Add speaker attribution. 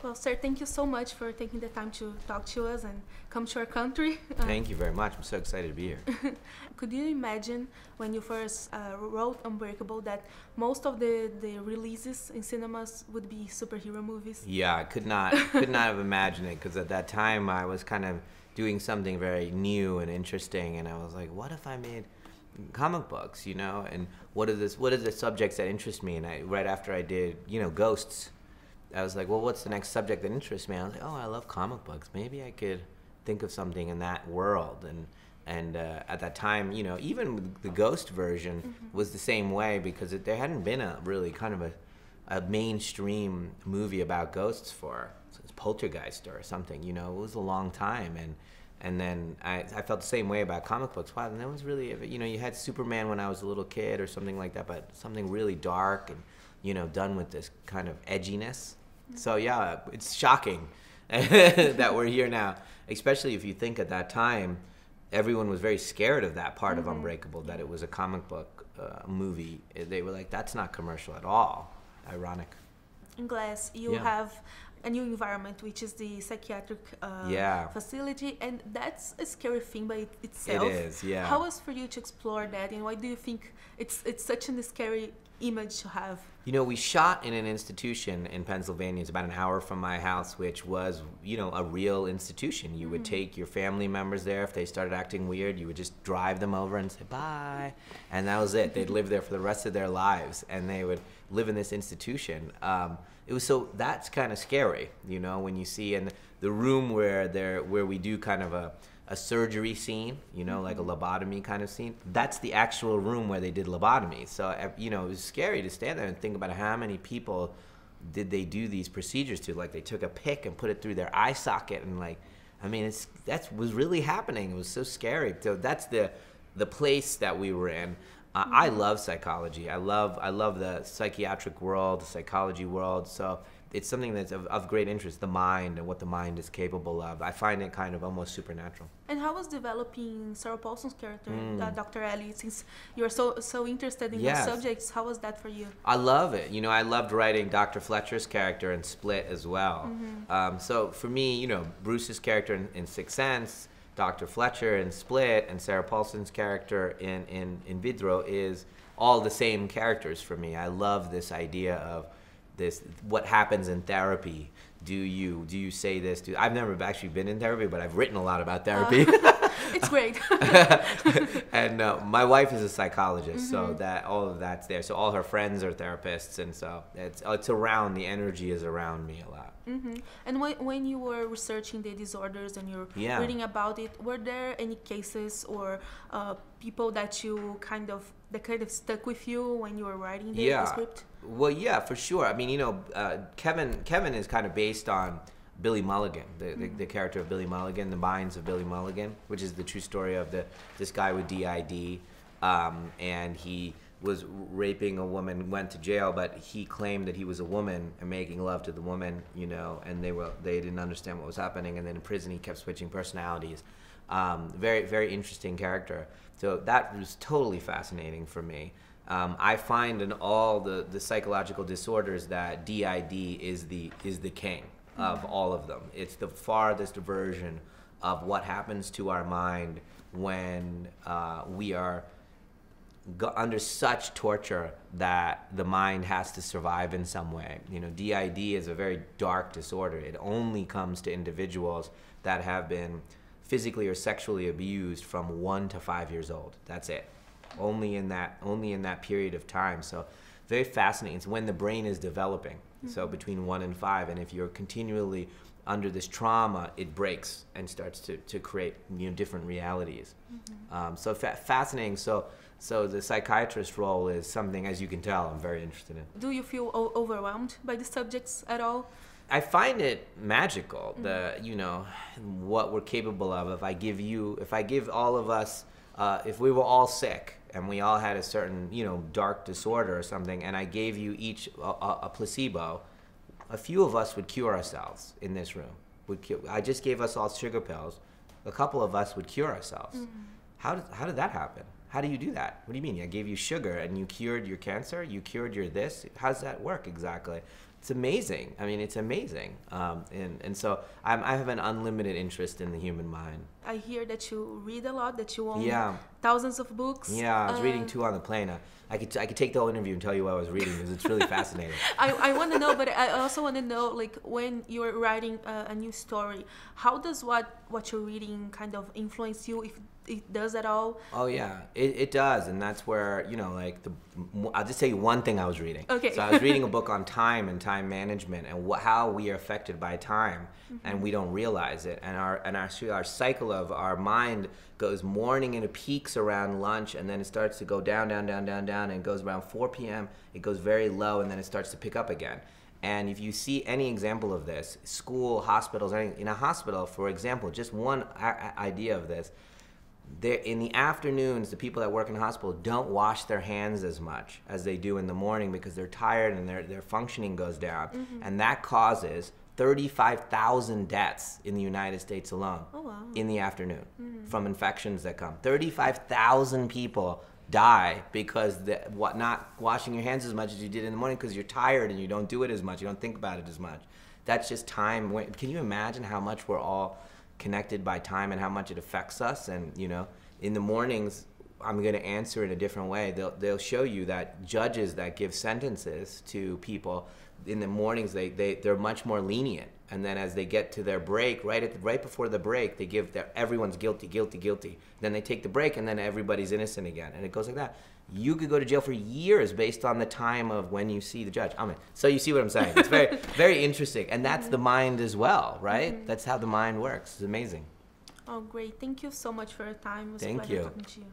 Speaker 1: Well, sir, thank you so much for taking the time to talk to us and come to our country.
Speaker 2: Thank you very much. I'm so excited to be here.
Speaker 1: Could you imagine when you first wrote Unbreakable that most of the releases in cinemas would be superhero movies?
Speaker 2: Yeah, I could not have imagined it, because at that time I was kind of doing something very new and interesting, and I was like, what if I made comic books, and what are the subjects that interest me? And right after I did, Ghosts, I was like, well, what's the next subject that interests me? I was like, oh, I love comic books. Maybe I could think of something in that world. And at that time, even with the Ghost version was the same way, because there hadn't been a really kind of a mainstream movie about ghosts for, so it's Poltergeist or something. It was a long time. And then I felt the same way about comic books. Wow, and that was really, you had Superman when I was a little kid or something like that, but something really dark and, done with this kind of edginess. So yeah, it's shocking that we're here now, especially if you think at that time, everyone was very scared of that part of Unbreakable, that it was a comic book movie. They were like, that's not commercial at all. Ironic.
Speaker 1: In Glass, you have a new environment, which is the psychiatric facility, and that's a scary thing by itself.
Speaker 2: It is, yeah.
Speaker 1: How was for you to explore that, and why do you think it's such a scary image to have?
Speaker 2: We shot in an institution in Pennsylvania. It's about an hour from my house, which was, a real institution. You would take your family members there. If they started acting weird, you would just drive them over and say bye, and that was it. They'd live there for the rest of their lives, and they would live in this institution. That's kind of scary, when you see in the room where we do kind of a surgery scene, like a lobotomy kind of scene. That's the actual room where they did lobotomy. So, it was scary to stand there and think about how many people did they do these procedures to. Like, they took a pick and put it through their eye socket, and that was really happening. It was so scary. So that's the place that we were in. I love psychology. I love the psychiatric world, the psychology world. So it's something that's of great interest, the mind and what the mind is capable of. I find it kind of almost supernatural.
Speaker 1: And how was developing Sarah Paulson's character, Dr. Ellie, since you're so interested in those subjects? How was that for you?
Speaker 2: I love it. I loved writing Dr. Fletcher's character in Split as well. So for me, Bruce's character in Sixth Sense, Dr. Fletcher in Split, and Sarah Paulson's character in Vidro is all the same characters for me. I love this idea of what happens in therapy. Do you say this? I've never actually been in therapy, but I've written a lot about therapy.
Speaker 1: It's great.
Speaker 2: And my wife is a psychologist, so that all of that's there. So all her friends are therapists, and so it's around, the energy is around me a lot.
Speaker 1: And when you were researching the disorders and you're reading about it, were there any cases or people that kind of stuck with you when you were writing the script?
Speaker 2: Well, yeah, for sure. I mean, Kevin is kind of based on Billy Mulligan, the character of Billy Mulligan, the minds of Billy Mulligan, which is the true story of this guy with DID, and he was raping a woman, went to jail, but he claimed that he was a woman and making love to the woman, and they didn't understand what was happening, and then in prison he kept switching personalities. Very, very interesting character. So that was totally fascinating for me. I find in all the psychological disorders that DID is the king of all of them. It's the farthest version of what happens to our mind when we are under such torture that the mind has to survive in some way. DID is a very dark disorder. It only comes to individuals that have been physically or sexually abused from 1 to 5 years old. That's it. Only in that period of time. So very fascinating. It's when the brain is developing. So between 1 and 5, and if you're continually under this trauma, it breaks and starts to create different realities. So fascinating. So the psychiatrist role is something, as you can tell, I'm very interested in.
Speaker 1: Do you feel overwhelmed by the subjects at all?
Speaker 2: I find it magical, what we're capable of. If I give all of us, if we were all sick and we all had a certain, dark disorder or something, and I gave you each a placebo, a few of us would cure ourselves in this room. I just gave us all sugar pills. A couple of us would cure ourselves. How did that happen? How do you do that? What do you mean? I gave you sugar and you cured your cancer? You cured your this? How does that work exactly? it's amazing. I mean, it's amazing. And so I have an unlimited interest in the human mind.
Speaker 1: I hear that you read a lot, that you own thousands of books.
Speaker 2: Yeah, I was reading 2 on the plane. I could take the whole interview and tell you what I was reading because it's really fascinating.
Speaker 1: I want to know, but I also want to know, like, when you're writing a new story, how does what you're reading kind of influence you, if it does at all?
Speaker 2: Oh yeah, it does, and that's where, you know, like, I'll just tell you one thing I was reading.
Speaker 1: Okay.
Speaker 2: So I was reading a book on time and time management and how we are affected by time, and we don't realize it, and our cycle of our mind goes morning and it peaks around lunch, and then it starts to go down, and it goes around 4 p.m. It goes very low, and then it starts to pick up again. And if you see any example of this, school, hospitals, in a hospital, for example, just one idea of this. In the afternoons, the people that work in the hospital don't wash their hands as much as they do in the morning because they're tired and their functioning goes down. And that causes 35,000 deaths in the United States alone in the afternoon from infections that come. 35,000 people die because not washing your hands as much as you did in the morning because you're tired and you don't do it as much. You don't think about it as much. That's just time. Can you imagine how much we're all connected by time and how much it affects us? And, you know, in the mornings, I'm going to answer in a different way. They'll show you that judges that give sentences to people in the mornings, they're much more lenient, and then as they get to their break, right before the break, they give everyone's guilty. Then they take the break, and then everybody's innocent again, and it goes like that. You could go to jail for years based on the time of when you see the judge. I mean, so you see what I'm saying? It's very, very interesting, and that's the mind as well, right? That's how the mind works. It's amazing.
Speaker 1: Oh, great! Thank you so much for your time. It was a
Speaker 2: Thank
Speaker 1: pleasure
Speaker 2: you.
Speaker 1: talking to you.